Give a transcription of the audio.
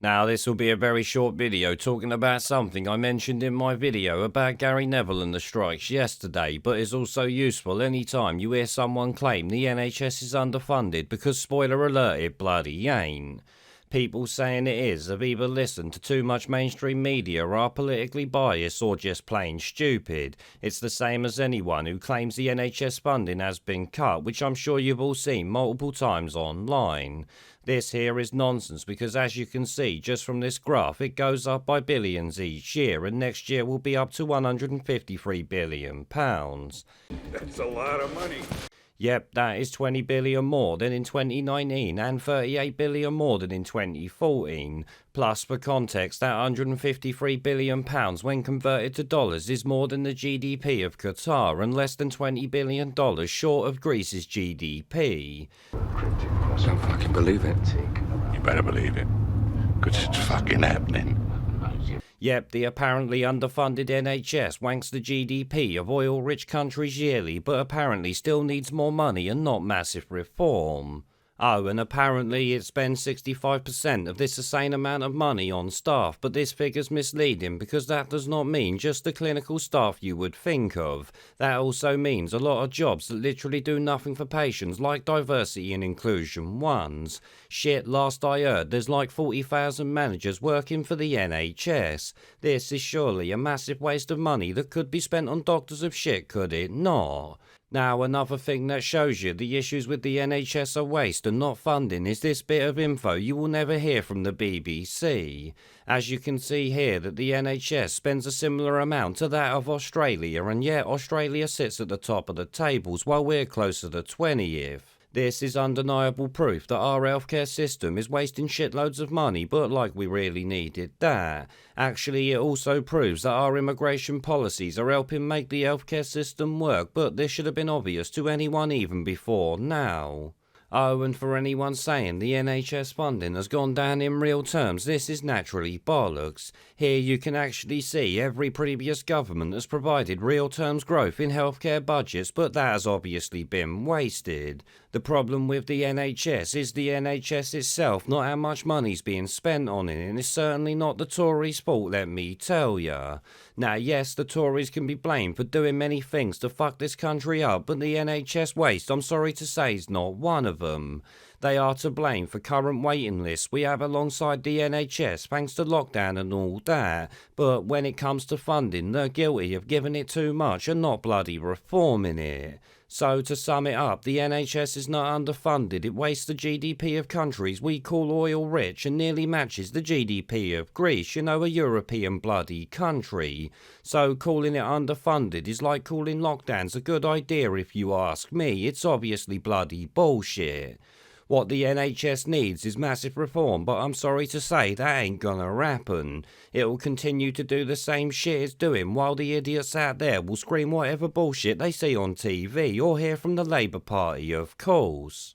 Now this will be a very short video talking about something I mentioned in my video about Gary Neville and the strikes yesterday, but is also useful anytime you hear someone claim the NHS is underfunded, because spoiler alert, it bloody ain't. People saying it is have either listened to too much mainstream media, or are politically biased, or just plain stupid. It's the same as anyone who claims the NHS funding has been cut, which I'm sure you've all seen multiple times online. This here is nonsense, because as you can see just from this graph, it goes up by billions each year, and next year will be up to £153 billion. That's a lot of money. Yep, that is 20 billion more than in 2019 and 38 billion more than in 2014. Plus, for context, that £153 billion when converted to dollars is more than the GDP of Qatar and less than $20 billion short of Greece's GDP. I don't fucking believe it. You better believe it, because it's fucking happening. Yep, the apparently underfunded NHS wanks the GDP of oil-rich countries yearly, but apparently still needs more money and not massive reform. Oh, and apparently it spends 65% of this insane amount of money on staff, but this figure's misleading, because that does not mean just the clinical staff you would think of. That also means a lot of jobs that literally do nothing for patients, like diversity and inclusion ones. Shit, last I heard, there's like 40,000 managers working for the NHS. This is surely a massive waste of money that could be spent on doctors of shit, could it not? Now, another thing that shows you the issues with the NHS are waste and not funding is this bit of info you will never hear from the BBC. As you can see here, that the NHS spends a similar amount to that of Australia, and yet Australia sits at the top of the tables while we're closer to 20th. This is undeniable proof that our healthcare system is wasting shitloads of money, but like we really needed that. Actually, it also proves that our immigration policies are helping make the healthcare system work, but this should have been obvious to anyone even before now. Oh, and for anyone saying the NHS funding has gone down in real terms, this is naturally bollocks. Here you can actually see every previous government has provided real terms growth in healthcare budgets, but that has obviously been wasted. The problem with the NHS is the NHS itself, not how much money's being spent on it, and it's certainly not the Tories' fault, let me tell ya. Now yes, the Tories can be blamed for doing many things to fuck this country up, but the NHS waste, I'm sorry to say, is not one of them. They are to blame for current waiting lists we have alongside the NHS thanks to lockdown and all that, but when it comes to funding, they're guilty of giving it too much and not bloody reforming it. So to sum it up, the NHS is not underfunded, it wastes the GDP of countries we call oil rich and nearly matches the GDP of Greece, you know, a European bloody country. So calling it underfunded is like calling lockdowns a good idea if you ask me. It's obviously bloody bullshit. What the NHS needs is massive reform, but I'm sorry to say that ain't gonna happen. It'll continue to do the same shit it's doing, while the idiots out there will scream whatever bullshit they see on TV or hear from the Labour Party, of course.